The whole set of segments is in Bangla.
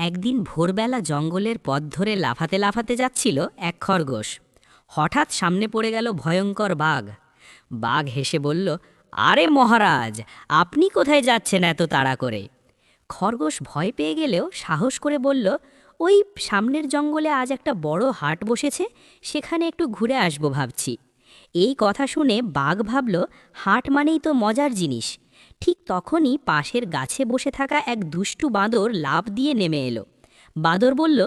একদিন ভোরবেলা জঙ্গলের পথ ধরে লাফাতে লাফাতে যাচ্ছিল এক খরগোশ। হঠাৎ সামনে পড়ে গেল ভয়ঙ্কর বাঘ। বাঘ হেসে বলল, আরে মহারাজ, আপনি কোথায় যাচ্ছেন এত তাড়া করে? খরগোশ ভয় পেয়ে গেলেও সাহস করে বলল, ওই সামনের জঙ্গলে আজ একটা বড় হাট বসেছে, সেখানে একটু ঘুরে আসবো ভাবছি। এই কথা শুনে বাঘ ভাবল, হাট মানেই তো মজার জিনিস। ঠিক তখনই পাশের গাছে বসে থাকা এক দুষ্টু বাঁদর লাফ দিয়ে নেমে এলো। বাঁদর বলল,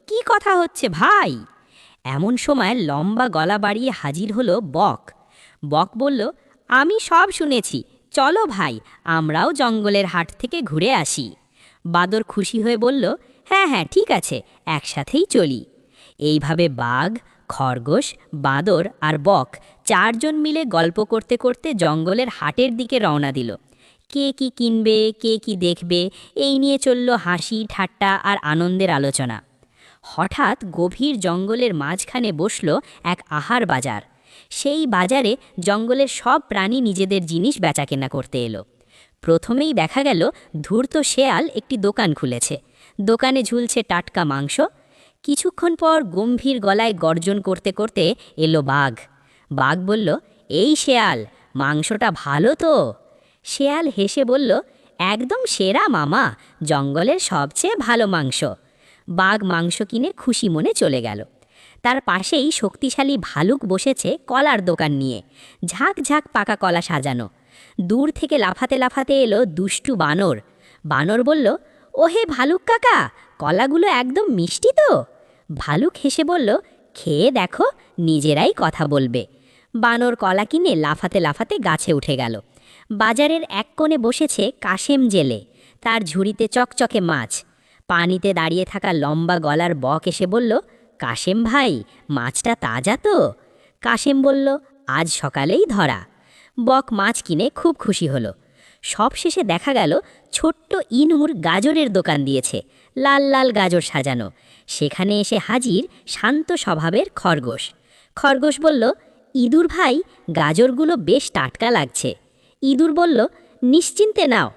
কি কথা হচ্ছে ভাই? এমন সময় লম্বা গলা বাড়িয়ে হাজির হলো বক। বক বলল, আমি সব শুনেছি, চলো ভাই, আমরাও জঙ্গলের হাট থেকে ঘুরে আসি। বাঁদর খুশি হয়ে বলল, হ্যাঁ হ্যাঁ ঠিক আছে, একসাথেই চলি। এইভাবে বাঘ, খরগোশ, বাঁদর আর বক চারজন মিলে গল্প করতে করতে জঙ্গলের হাটের দিকে রওনা দিল। কে কি কিনবে, কে কি দেখবে, এই নিয়ে চলল হাসি ঠাট্টা আর আনন্দের আলোচনা। হঠাৎ গভীর জঙ্গলের মাঝখানে বসল এক আহার বাজার। সেই বাজারে জঙ্গলের সব প্রাণী নিজেদের জিনিস বেচাকেনা করতে এলো। প্রথমেই দেখা গেল ধূর্ত শেয়াল একটি দোকান খুলেছে। দোকানে ঝুলছে টাটকা মাংস। কিছুক্ষণ পর গম্ভীর গলায় গর্জন করতে করতে এলো বাঘ। বাঘ বলল, এই শেয়াল, মাংসটা ভালো তো? শেয়াল হেসে বলল, একদম সেরা মামা, জঙ্গলের সবচেয়ে ভালো মাংস। বাঘ মাংস কিনে খুশি মনে চলে গেল। তার পাশেই শক্তিশালী ভালুক বসেছে কলার দোকান নিয়ে, ঝাঁক ঝাঁক পাকা কলা সাজানো। দূর থেকে লাফাতে লাফাতে এলো দুষ্টু বানর। বানর বলল, ওহে ভালুক কাকা, কলাগুলো একদম মিষ্টি তো? ভালুক হেসে বলল, খেয়ে দেখো, নিজেরাই কথা বলবে। বানর কলা কিনে লাফাতে লাফাতে গাছে উঠে গেল। বাজারের এক কোণে বসেছে কাশেম জেলে, তার ঝুড়িতে চকচকে মাছ। পানিতে দাঁড়িয়ে থাকা লম্বা গলার বক এসে বলল, কাশেম ভাই, মাছটা তাজা তো? কাশেম বলল, আজ সকালেই ধরা। বক মাছ কিনে খুব খুশি হলো। সবশেষে দেখা গেল ছোট্ট ইনুর গাজরের দোকান দিয়েছে, লাল লাল গাজর সাজানো। সেখানে এসে হাজির শান্ত স্বভাবের খরগোশ। খরগোশ বলল, ইঁদুর ভাই, গাজরগুলো বেশ টাটকা লাগছে। ইঁদুর বলল, নিশ্চিন্তে নাও,